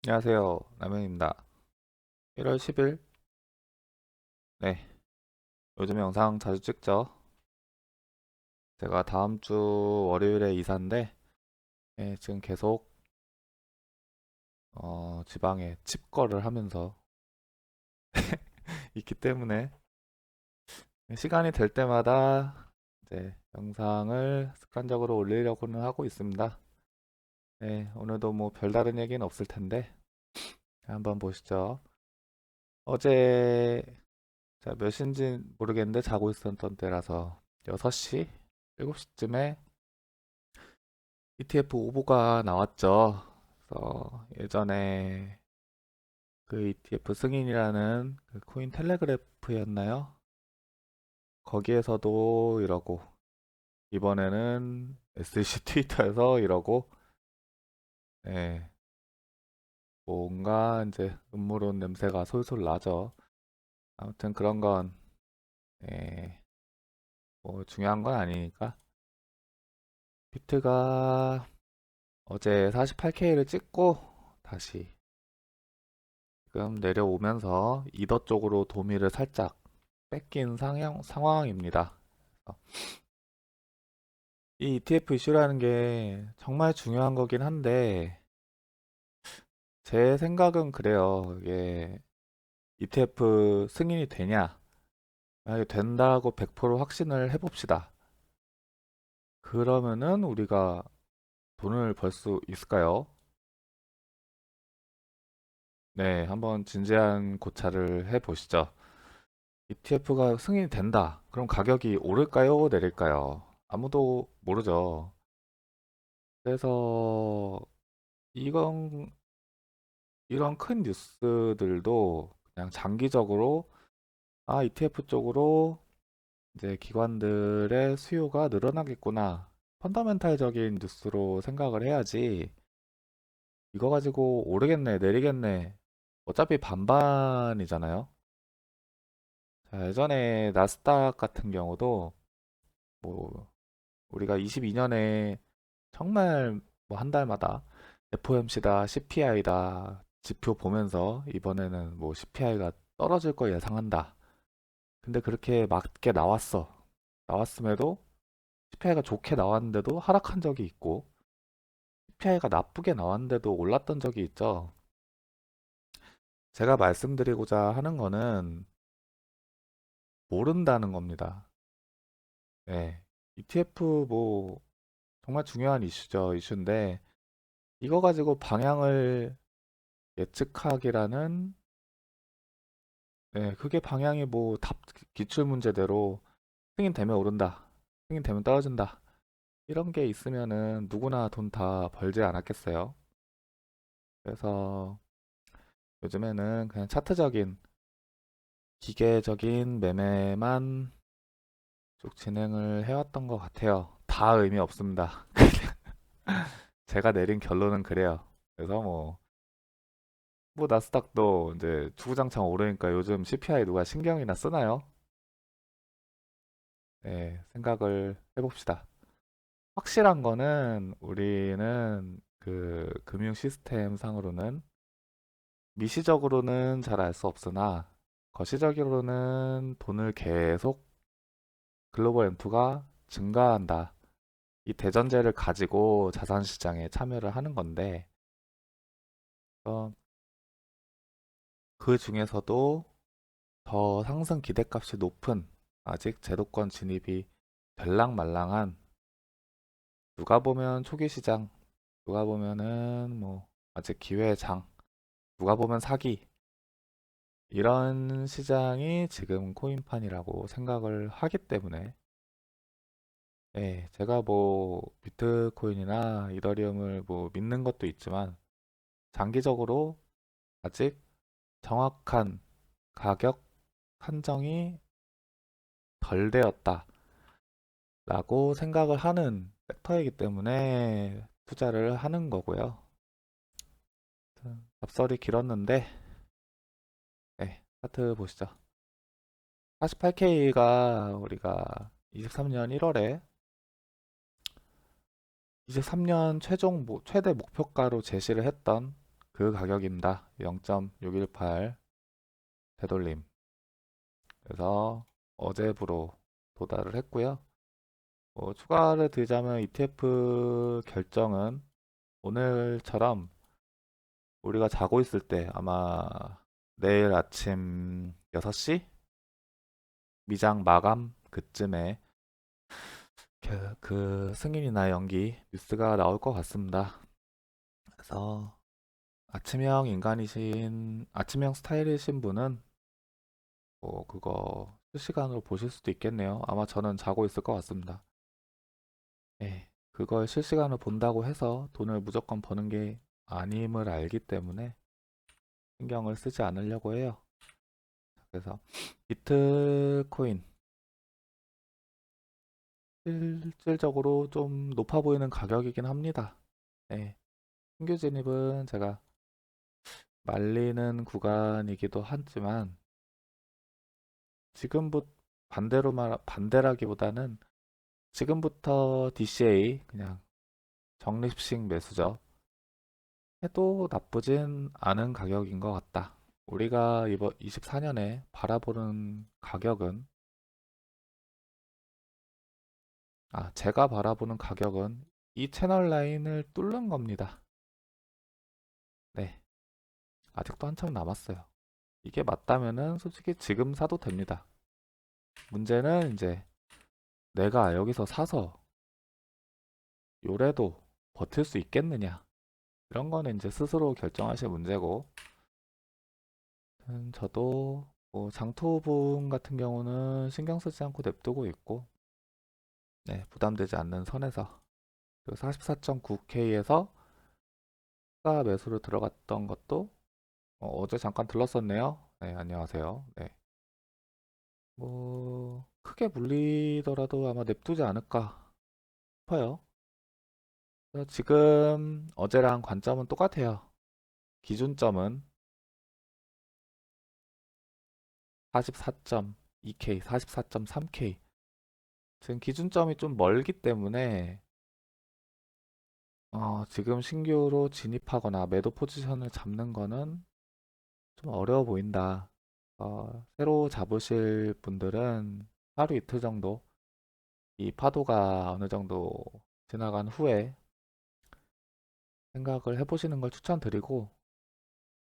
안녕하세요. 남현입니다. 1월 10일. 네. 요즘 영상 자주 찍죠. 제가 다음 주 월요일에 이사인데, 지금 계속, 지방에 집거를 하면서 있기 때문에 시간이 될 때마다 이제 영상을 습관적으로 올리려고는 하고 있습니다. 네. 오늘도 뭐 별다른 얘기는 없을 텐데, 한번 보시죠. 어제, 자, 몇 시인지 모르겠는데 자고 있었던 때라서 6시? 7시쯤에 ETF 오보가 나왔죠. 그래서 예전에 그 ETF 승인이라는 그 코인 텔레그래프였나요? 거기에서도 이러고 이번에는 SEC 트위터에서 이러고, 예, 뭔가 이제 음모론 냄새가 솔솔 나죠. 아무튼 그런 건 예, 뭐 중요한 건 아니니까. 비트가 어제 48K를 찍고 다시 지금 내려오면서 이더 쪽으로 도미를 살짝 뺏긴 상황입니다. 이 ETF 이슈라는 게 정말 중요한 거긴 한데, 제 생각은 그래요. 이게 ETF 승인이 되냐? 만약에 된다고 100% 확신을 해봅시다. 그러면은 우리가 돈을 벌 수 있을까요? 네, 한번 진지한 고찰을 해보시죠. ETF가 승인이 된다. 그럼 가격이 오를까요? 내릴까요? 아무도 모르죠. 그래서 이건 이런 큰 뉴스들도 그냥 장기적으로 ETF 쪽으로 이제 기관들의 수요가 늘어나겠구나. 펀더멘탈적인 뉴스로 생각을 해야지. 이거 가지고 오르겠네, 내리겠네. 어차피 반반이잖아요. 자, 예전에 나스닥 같은 경우도 뭐 우리가 22년에 정말 뭐 한 달마다 FOMC다, CPI다 지표 보면서 이번에는 뭐 CPI가 떨어질 거 예상한다. 근데 그렇게 맞게 나왔어. 나왔음에도 CPI가 좋게 나왔는데도 하락한 적이 있고 CPI가 나쁘게 나왔는데도 올랐던 적이 있죠. 제가 말씀드리고자 하는 거는 모른다는 겁니다. 네. ETF 뭐 정말 중요한 이슈죠. 이슈인데 이거 가지고 방향을 예측하기라는, 네, 그게 방향이 뭐 답 기출 문제대로 승인되면 오른다. 승인되면 떨어진다. 이런 게 있으면은 누구나 돈 다 벌지 않았겠어요. 그래서 요즘에는 그냥 차트적인 기계적인 매매만 쭉 진행을 해왔던 것 같아요. 다 의미 없습니다. 제가 내린 결론은 그래요. 그래서 뭐 나스닥도 이제 주구장창 오르니까 요즘 CPI 누가 신경이나 쓰나요? 네, 생각을 해봅시다. 확실한 거는 우리는 그 금융 시스템 상으로는 미시적으로는 잘 알 수 없으나 거시적으로는 돈을 계속 글로벌 엠프가 증가한다. 이 대전제를 가지고 자산시장에 참여를 하는 건데, 어, 그 중에서도 더 상승 기대값이 높은 아직 제도권 진입이 될랑말랑한, 누가 보면 초기 시장, 누가 보면은 뭐 아직 기회장, 누가 보면 사기, 이런 시장이 지금 코인판이라고 생각을 하기 때문에, 제가 뭐 비트코인이나 이더리움을 뭐 믿는 것도 있지만 장기적으로 아직 정확한 가격 한정이 덜 되었다라고 생각을 하는 섹터이기 때문에 투자를 하는 거고요. 앞설이 길었는데, 차트 보시죠. 48K가 우리가 23년 1월에 23년 최대 목표가로 제시를 했던 그 가격입니다. 0.618 되돌림. 그래서 어제부로 도달을 했고요. 추가를 드리자면 ETF 결정은 오늘처럼 우리가 자고 있을 때 아마 내일 아침 6시 미장 마감 그쯤에 그 승인이나 연기 뉴스가 나올 것 같습니다. 그래서 아침형 스타일이신 분은 그거 실시간으로 보실 수도 있겠네요. 아마 저는 자고 있을 것 같습니다. 네, 그걸 실시간으로 본다고 해서 돈을 무조건 버는 게 아님을 알기 때문에 신경을 쓰지 않으려고 해요. 그래서 비트코인 실질적으로 좀 높아 보이는 가격이긴 합니다. 네, 신규 진입은 제가 말리는 구간이기도 하지만 지금부터 반대라기보다는 지금부터 DCA 그냥 적립식 매수죠. 해도 나쁘진 않은 가격인 것 같다. 우리가 이번 24년에 바라보는 가격은 제가 바라보는 가격은 이 채널 라인을 뚫는 겁니다. 네, 아직도 한참 남았어요. 이게 맞다면은 솔직히 지금 사도 됩니다. 문제는 이제 내가 여기서 사서 요래도 버틸 수 있겠느냐 이런 거는 이제 스스로 결정하실 문제고 저도 장투 부분 같은 경우는 신경 쓰지 않고 냅두고 있고 네, 부담되지 않는 선에서 44.9K에서 추가 매수로 들어갔던 것도 어제 잠깐 들렀었네요. 네, 안녕하세요. 네, 크게 물리더라도 아마 냅두지 않을까 싶어요. 그래서 지금 어제랑 관점은 똑같아요. 기준점은 44.2K, 44.3K. 지금 기준점이 좀 멀기 때문에 지금 신규로 진입하거나 매도 포지션을 잡는 거는 좀 어려워 보인다. 새로 잡으실 분들은 하루 이틀 정도 이 파도가 어느 정도 지나간 후에 생각을 해보시는 걸 추천드리고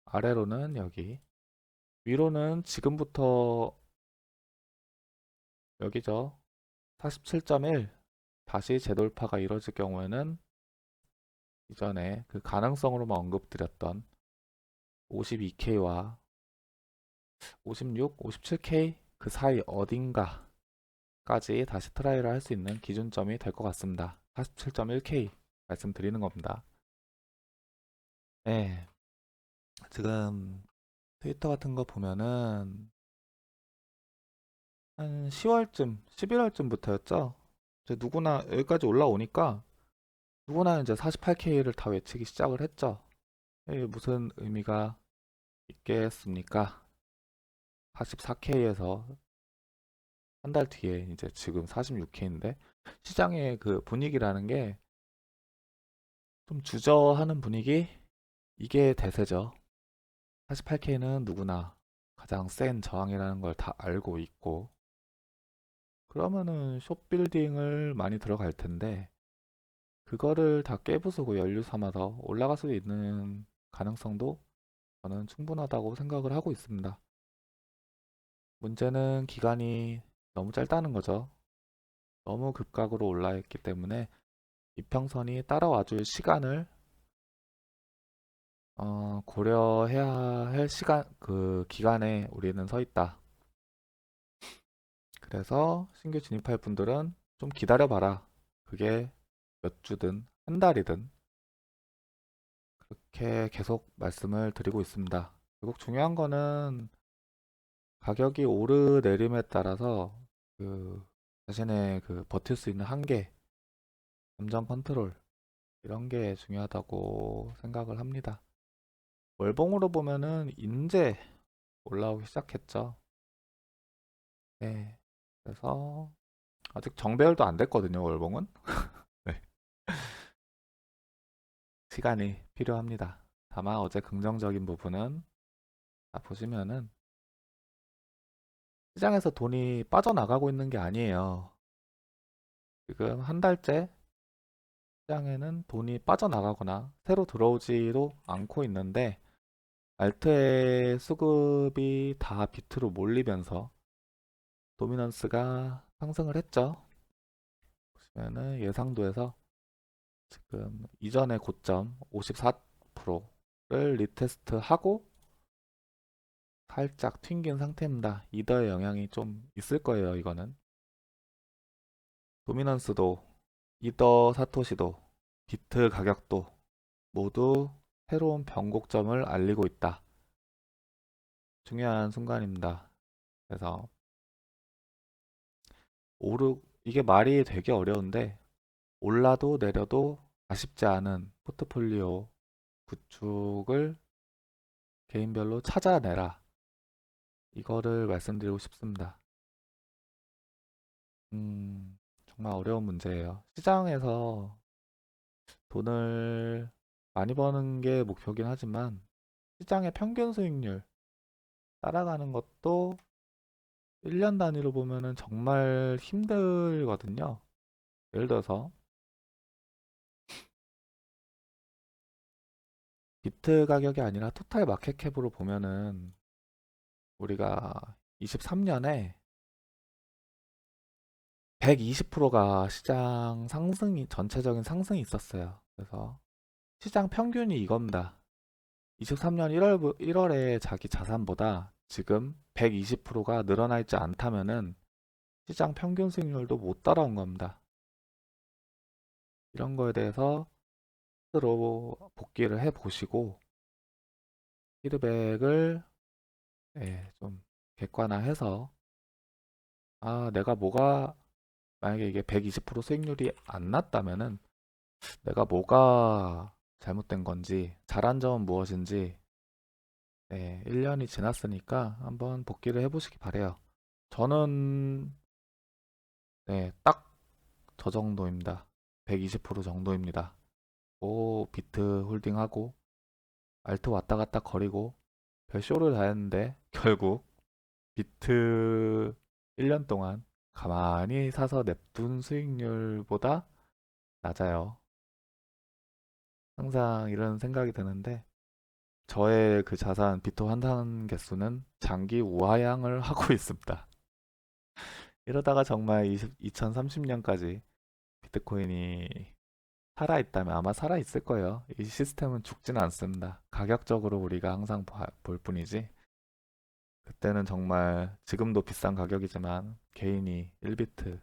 아래로는 여기 위로는 지금부터 여기죠. 47.1 다시 재돌파가 이뤄질 경우에는 이전에 그 가능성으로만 언급드렸던 52K와 56, 57K 그 사이 어딘가까지 다시 트라이를 할 수 있는 기준점이 될 것 같습니다. 47.1K 말씀드리는 겁니다. 네, 지금 트위터 같은 거 보면은 한 10월쯤, 11월쯤부터였죠. 이제 누구나 여기까지 올라오니까 누구나 이제 48K를 다 외치기 시작을 했죠. 이게 무슨 의미가 있겠습니까? 44K에서 한 달 뒤에 이제 지금 46K인데 시장의 그 분위기라는 게 좀 주저하는 분위기? 이게 대세죠. 48K는 누구나 가장 센 저항이라는 걸 다 알고 있고 그러면은 숏빌딩을 많이 들어갈 텐데 그거를 다 깨부수고 연료 삼아서 올라갈 수 있는 가능성도 저는 충분하다고 생각을 하고 있습니다. 문제는 기간이 너무 짧다는 거죠. 너무 급각으로 올라있기 때문에 이평선이 따라와 줄 시간을 고려해야 할 그 기간에 우리는 서 있다. 그래서 신규 진입할 분들은 좀 기다려 봐라. 그게 몇 주든 한 달이든 그렇게 계속 말씀을 드리고 있습니다. 결국 중요한 거는 가격이 오르내림에 따라서 그 자신의 그 버틸 수 있는 한계, 감정 컨트롤 이런 게 중요하다고 생각을 합니다. 월봉으로 보면은 이제 올라오기 시작했죠. 네. 그래서 아직 정배열도 안 됐거든요, 월봉은. 네. 시간이 필요합니다. 다만 어제 긍정적인 부분은 보시면은 시장에서 돈이 빠져나가고 있는 게 아니에요. 지금 한 달째 시장에는 돈이 빠져나가거나 새로 들어오지도 않고 있는데 알트의 수급이 다 비트로 몰리면서 도미넌스가 상승을 했죠. 보시면은 예상도에서 지금 이전의 고점 54%를 리테스트하고 살짝 튕긴 상태입니다. 이더의 영향이 좀 있을 거예요, 이거는. 도미넌스도 이더 사토시도 비트 가격도 모두 새로운 변곡점을 알리고 있다. 중요한 순간입니다. 그래서 이게 말이 되게 어려운데 올라도 내려도 아쉽지 않은 포트폴리오 구축을 개인별로 찾아내라. 이거를 말씀드리고 싶습니다. 정말 어려운 문제예요. 시장에서 돈을 많이 버는 게 목표긴 하지만 시장의 평균 수익률 따라가는 것도 1년 단위로 보면은 정말 힘들거든요. 예를 들어서 비트 가격이 아니라 토탈 마켓 캡으로 보면은 우리가 23년에 120%가 시장 상승이 전체적인 상승이 있었어요. 그래서 시장 평균이 이겁니다. 23년 1월에 자기 자산보다 지금 120%가 늘어나 있지 않다면은 시장 평균 수익률도 못 따라온 겁니다. 이런 거에 대해서 스스로 복귀를 해 보시고 피드백을 좀 객관화해서 내가 뭐가 만약에 이게 120% 수익률이 안 났다면은 내가 뭐가 잘못된 건지 잘한 점은 무엇인지 1년이 지났으니까 한번 복귀를 해보시기 바래요. 저는 딱 저 정도입니다. 120% 정도입니다. 비트 홀딩하고 알트 왔다 갔다 거리고 별 쇼를 다 했는데 결국 비트 1년 동안 가만히 사서 냅둔 수익률보다 낮아요. 항상 이런 생각이 드는데 저의 그 자산 비트 환산 개수는 장기 우하향을 하고 있습니다. 이러다가 정말 2030년까지 비트코인이 살아있다면 아마 살아있을 거예요. 이 시스템은 죽지는 않습니다. 가격적으로 우리가 항상 볼 뿐이지. 그때는 정말 지금도 비싼 가격이지만 개인이 1비트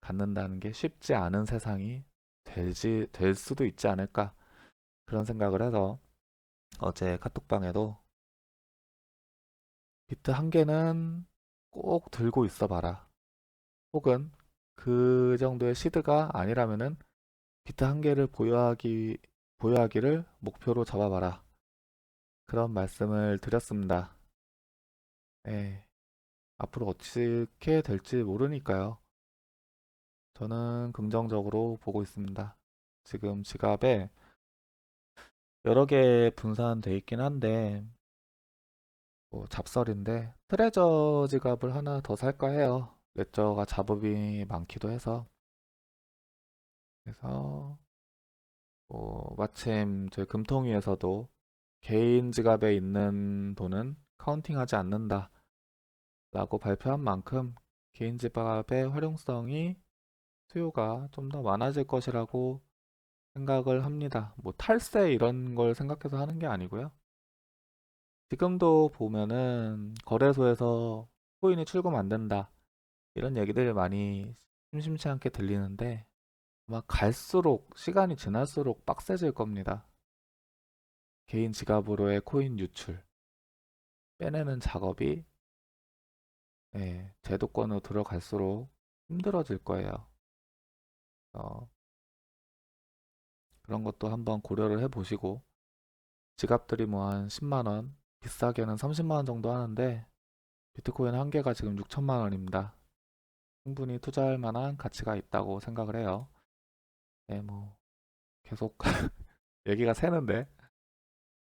갖는다는 게 쉽지 않은 세상이 될 수도 있지 않을까 그런 생각을 해서 어제 카톡방에도 비트 한 개는 꼭 들고 있어 봐라. 혹은 그 정도의 시드가 아니라면은 비트 한 개를 보유하기를 목표로 잡아봐라. 그런 말씀을 드렸습니다. 예, 앞으로 어떻게 될지 모르니까요. 저는 긍정적으로 보고 있습니다. 지금 지갑에 여러 개 분산돼 있긴 한데 뭐 잡설인데 트레저 지갑을 하나 더 살까 해요. 레저가 잡음이 많기도 해서. 그래서 마침 저희 금통위에서도 개인 지갑에 있는 돈은 카운팅하지 않는다 라고 발표한 만큼 개인 지갑의 활용성이 수요가 좀 더 많아질 것이라고 생각을 합니다. 뭐 탈세 이런 걸 생각해서 하는 게 아니고요. 지금도 보면은 거래소에서 코인이 출금 안 된다 이런 얘기들이 많이 심심치 않게 들리는데 아마 갈수록 시간이 지날수록 빡세질 겁니다. 개인 지갑으로의 코인 유출 빼내는 작업이 제도권으로 들어갈수록 힘들어질 거예요. 어, 그런 것도 한번 고려를 해보시고 지갑들이 뭐 한 10만 원, 비싸게는 30만 원 정도 하는데 비트코인 한 개가 지금 6천만 원입니다. 충분히 투자할 만한 가치가 있다고 생각을 해요. 뭐 계속 얘기가 새는데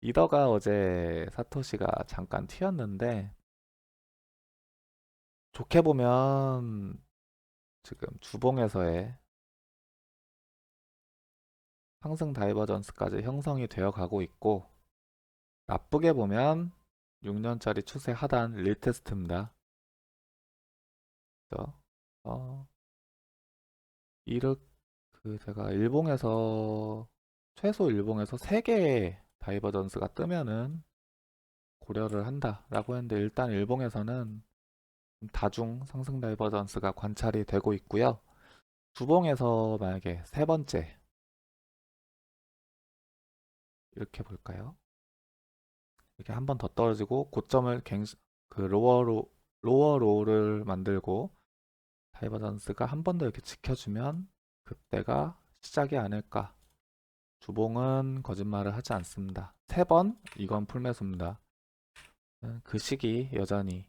이더가 어제 사토시가 잠깐 튀었는데 좋게 보면 지금 주봉에서의 상승 다이버전스까지 형성이 되어 가고 있고 나쁘게 보면 6년짜리 추세 하단 릴테스트입니다. 그래서 어, 이렇게 제가 일봉에서 최소 일봉에서 3개의 다이버전스가 뜨면은 고려를 한다라고 했는데 일단 일봉에서는 다중 상승 다이버전스가 관찰이 되고 있고요. 주봉에서 만약에 세 번째 이렇게 볼까요? 이렇게 한 번 더 떨어지고 고점을 그 로어로를 만들고 다이버전스가 한 번 더 이렇게 지켜주면 그때가 시작이 아닐까. 주봉은 거짓말을 하지 않습니다. 세 번 이건 풀매수입니다. 그 시기 여전히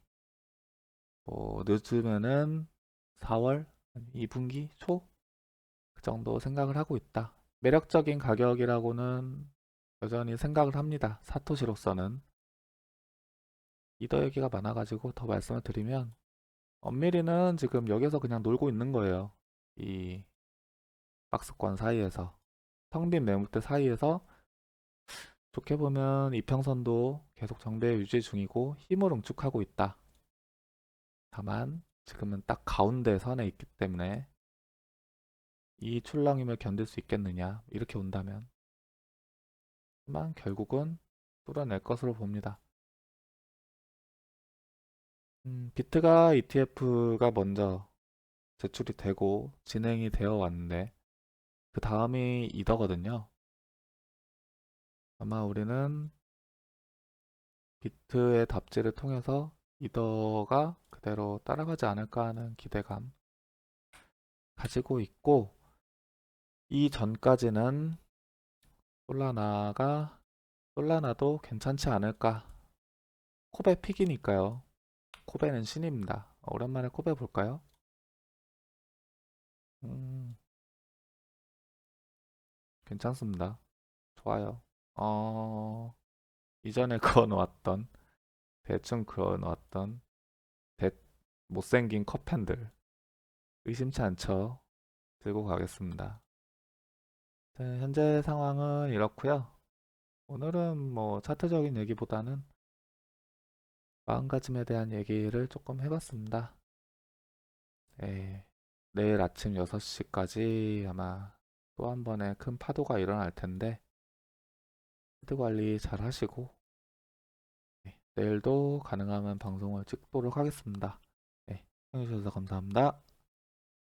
뭐 늦으면은 4월 2분기 초 그 정도 생각을 하고 있다. 매력적인 가격이라고는 여전히 생각을 합니다. 사토시로서는 이더 얘기가 많아가지고 더 말씀을 드리면 엄밀히는 지금 여기서 그냥 놀고 있는 거예요. 이 박스권 사이에서 텅빈 매물대 사이에서 좋게 보면 이평선도 계속 정배 유지 중이고 힘을 응축하고 있다. 다만 지금은 딱 가운데 선에 있기 때문에 이 출렁임을 견딜 수 있겠느냐 이렇게 온다면 하지만 결국은 뚫어낼 것으로 봅니다. 비트가 ETF가 먼저 제출이 되고 진행이 되어 왔는데 그 다음이 이더거든요. 아마 우리는 비트의 답지를 통해서 이더가 그대로 따라가지 않을까 하는 기대감 가지고 있고 이 전까지는 솔라나가 솔라나도 괜찮지 않을까. 코베 픽이니까요. 코베는 신입니다. 오랜만에 코베 볼까요? 음, 괜찮습니다. 좋아요. 이전에 그어놓았던 대충 그어놓았던 대, 못생긴 컵핸들 의심치 않죠. 들고 가겠습니다. 네, 현재 상황은 이렇고요. 오늘은 뭐 차트적인 얘기보다는 마음가짐에 대한 얘기를 조금 해봤습니다. 네, 내일 아침 6시까지 아마 또 한 번의 큰 파도가 일어날 텐데 헤드 관리 잘 하시고 네, 내일도 가능하면 방송을 찍도록 하겠습니다. 네, 시청해주셔서 감사합니다.